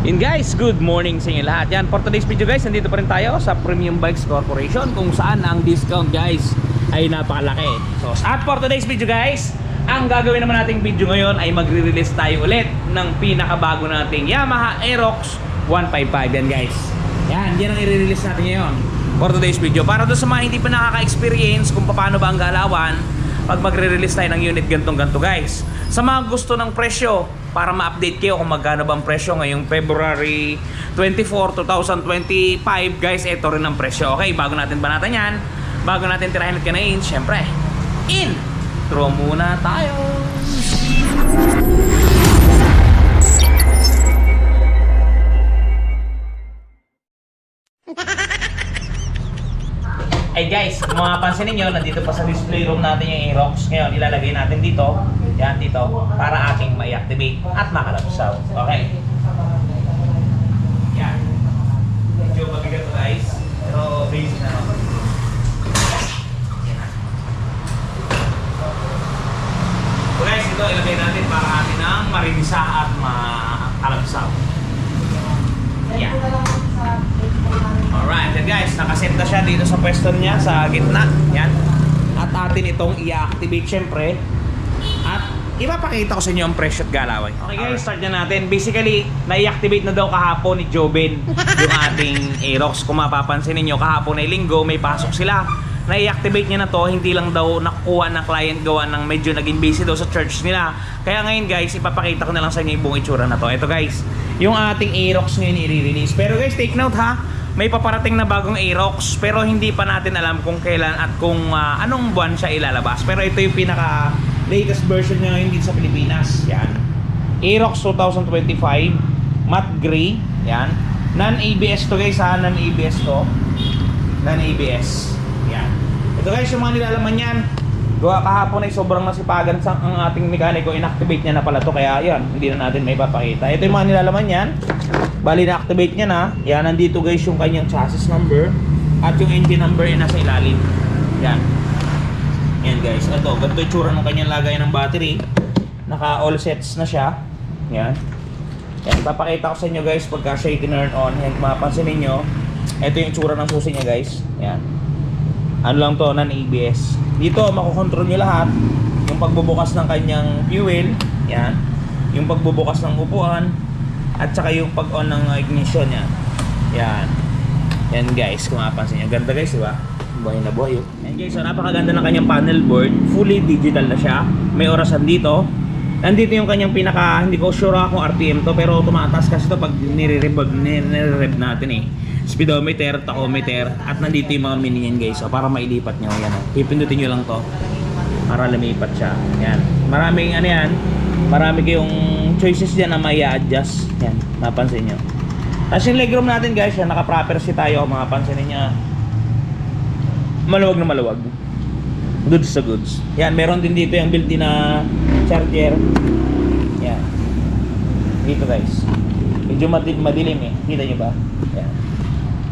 And guys, good morning sa inyo lahat. Yan, for today's video guys, nandito pa rin tayo sa Premium Bikes Corporation, kung saan ang discount guys ay napakalaki. So, at for today's video guys, ang gagawin naman nating video ngayon ay magre-release tayo ulit ng pinakabago nating Yamaha Aerox 155. Yan guys, yan ang i-release natin ngayon for today's video, para doon sa mga hindi pa nakaka-experience kung paano ba ang galawan pag magre-release tayo ng unit gantong-ganto guys. Sa mga gusto ng presyo, para ma-update kayo kung magkano ba ang presyo ngayong February 24, 2025 guys, ito rin ang presyo. Okay, bago natin banatan yan, bago natin tirahin at kanain, syempre intro muna tayo. Hey guys, kung mapapansin ninyo, nandito pa sa display room natin yung Aerox. Ngayon, ilalagay natin dito, yan dito, para ating ma-activate at makalabsaw. Okay. Yan. Medyo mabigat to guys, pero basic na naman. Yan. So guys, ito ilagay natin para atin ang marinisa at makalabsaw. Yan. Alright, then guys, nakaset na siya dito sa pwesto niya sa gitna. Yan. At atin itong i-activate syempre. At ipapakita ko sa inyo ang presyo at galawan. Okay guys, start na natin. Basically, na-i-activate na daw kahapon ni Joben yung ating Aerox. Kung mapapansin niyo, kahapon ay linggo, may pasok sila. Na-i-activate niya na to, hindi lang daw nakukuha ng client gawa ng medyo naging busy daw sa church nila. Kaya ngayon guys, ipapakita ko na lang sa inyo yung buong itsura na to. Ito guys, yung ating Aerox ngayon i-release. Pero guys, take note ha, may paparating na bagong Aerox, pero hindi pa natin alam kung kailan at kung anong buwan siya ilalabas. Pero ito yung pinaka latest version niya ngayon dito sa Pilipinas. Yan, Aerox 2025 matte gray. Yan, non-ABS to guys ha, non-ABS to, non-ABS. Yan, ito guys yung mga nilalaman yan. Gawa kahapon ay sobrang nasipagan sa ang ating mekaniko, inactivate niya na pala to, kaya yan, hindi na natin may papakita. Ito yung mga nilalaman yan. Bali na-activate niya na. Yan, nandito guys yung kanyang chassis number at yung engine number ay nasa ilalim. Yan. Yan guys. Ito, ganito yung tsura ng kanyang lagay ng battery. Naka all sets na siya. Yan. Yan, papakita ko sa inyo guys pagka siya i-turn on. Yan, kung mapapansin ninyo, ito yung tsura ng susi niya guys. Yan. Ano lang to, non-ABS. Dito, makokontrol nyo lahat. Yung pagbubukas ng kanyang fuel. Yan. Yung pagbubukas ng upuan. At saka yung pag-on ng ignition niya. Yan. Yan guys, kung mapapansin nyo. Ganda guys, diba? Buhay na buhay. Yan guys, so napakaganda ng kanyang panel board. Fully digital na siya. May orasan dito. Nandito yung kanyang pinaka, hindi ko sure kung RPM to, pero tumataas kasi to pag nire-rev natin eh. Speedometer, tachometer, at nandito yung mga mini yan guys. So para mailipat nyo, yan o. Pipindutin nyo lang to para lumipat siya. Yan. Maraming ano yan, marami kayong choices dyan na may adjust. Yan, napansin nyo. Tapos yung legroom natin guys, yan, naka-proper seat tayo. Mapapansin niya, maluwag na maluwag. Goods sa goods. Yan, meron din dito yung built-in na charger. Yan. Dito guys. Medyo madilim eh. Kita nyo ba? Yan.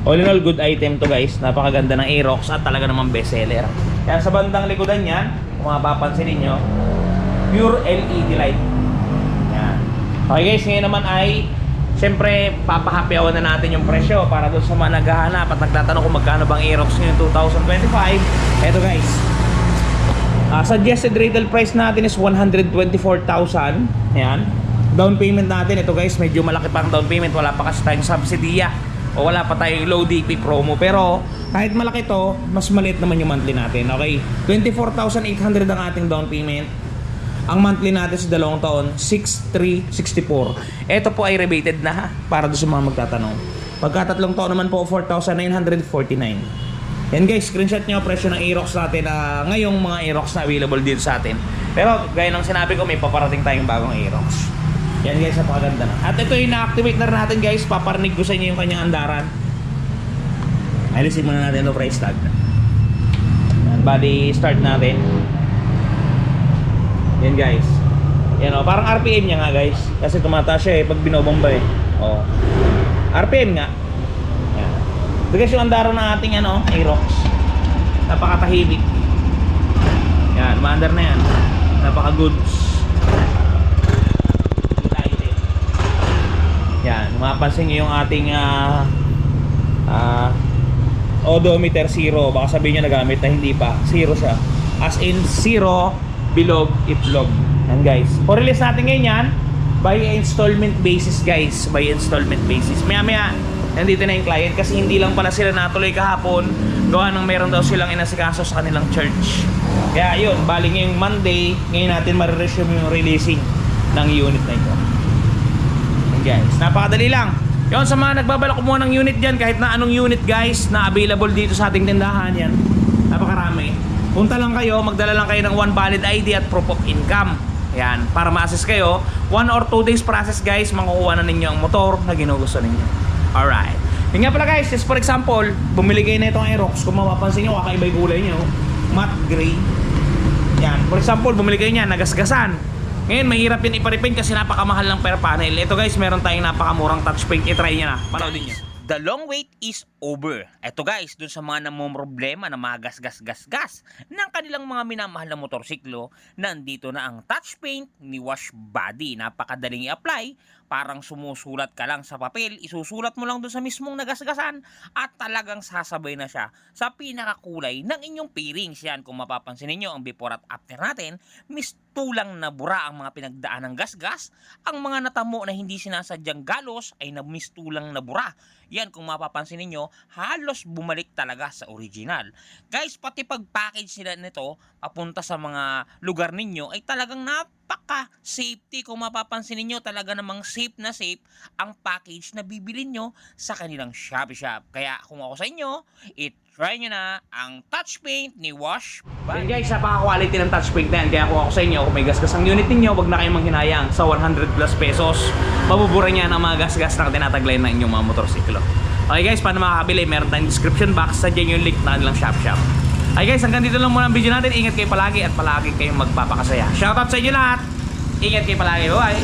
All in all, good item to guys. Napakaganda ng Aerox at talaga namang best seller. Yan, sa bandang likodan yan, kung mapapansin ninyo, pure LED light. Yan. Okay guys, ngayon naman ay siyempre papahappyawan na natin yung presyo para doon sa mga naghahanap at nagtatanong kung magkano bang Aerox ngayon 2025. Eto guys, suggested retail price natin is 124,000. Yan. Down payment natin, ito guys, medyo malaki pa ang down payment. Wala pa kasi tayong subsidiya o wala pa tayong low DP promo, pero kahit malaki to, mas maliit naman yung monthly natin. Okay, 24,800 ang ating down payment. Ang monthly natin sa 2 taon, 6,364. Ito po ay rebated na para doon sa mga magtatanong. Pagka 3 taon naman po, 4,949. Yan guys, screenshot nyo presyo ng Aerox natin. Ngayong mga Aerox na available dito sa atin. Pero gaya ng sinabi ko, may paparating tayong bagong Aerox. Yan guys, napakaganda na. At ito yung na-activate na rin natin guys. Paparinig ko sa inyo yung kanyang andaran. Alisin muna natin ito price tag. Yan, body start natin. Yan guys. Yan o, parang RPM niya nga guys. Kasi tumataas siya eh pag binobomba eh. O, RPM nga. Yan. Ito guys yung andaran ng ating ano, Aerox. Napakatahimik. Yan, maandar na yan. Napaka-goods. mapansin nyo yung ating odometer 0. Baka sabihin nyo nagamit na hindi pa. 0 siya. As in 0, bilog, itlog. Yan guys. For release natin ngayon yan, by installment basis guys. By installment basis. Maya maya, nandito na yung client kasi hindi lang pala sila natuloy kahapon. Gawa ng meron daw silang inasikaso sa kanilang church. Kaya yun, bali ngayong Monday, ngayon natin mariresume yung releasing ng unit na ito. Yan guys, napakadali lang. Yun, sa mga nagbabalak kumuha ng unit dyan, kahit na anong unit guys na available dito sa ating tindahan, yan, napakarami. Punta lang kayo, magdala lang kayo ng one valid ID at proof of income. Yan, para ma-assess kayo, 1 or 2 days process guys, makukuha na ninyo ang motor na ginugusto ninyo. Alright. Yun nga pala guys, just for example, bumili kayo na itong Aerox. Kung mapapansin nyo, kakaiba yung kulay nyo. Matte gray. Yan, for example, bumili kayo niyan, nagasgasan. Ngayon, mahirap yan iparipin kasi napakamahal ng per panel. Ito guys, meron tayong napakamurang touch paint. I-try nyo na, panoodin nyo. The long wait is over. Eto guys, dun sa mga namumroblema na mga gas ng kanilang mga minamahal na motorsiklo, nandito na ang touch paint ni Wash Body. Napakadaling i-apply, parang sumusulat ka lang sa papel, isusulat mo lang dun sa mismong nagasgasan at talagang sasabay na siya sa pinakakulay ng inyong pairings. Yan, kung mapapansin niyo ang before at after natin, mistulang na bura ang mga pinagdaan ng gasgas. Ang mga natamo na hindi sinasadyang galos ay namistulang na bura. Yan, kung mapapansin niyo, halos bumalik talaga sa original. Guys, pati pag-package nila nito papunta sa mga lugar ninyo ay talagang napaka-safety. Kung mapapansin niyo, talaga namang safe na safe ang package na bibilin nyo sa kanilang Shopee Shop. Kaya kung ako sa inyo, try nyo na ang touch paint ni Wash Body. Yan guys, napaka-quality ng touch paint na yan. Kaya kung ako sa inyo, kung may gasgas ang unit ninyo, wag na kayong manghinayang. Sa 100 plus pesos, mabubura niya ng mga gasgas na tinataglay ng inyong mga motorsiklo. Okay guys, paano makakabili? Meron tayong description box. Sadyan yung link na kanilang Shop. Okay guys, hanggang dito lang muna ang video natin. Ingat kayo palagi at palagi kayong magpapakasaya. Shoutout sa inyo lahat. Ingat kayo palagi. Bye!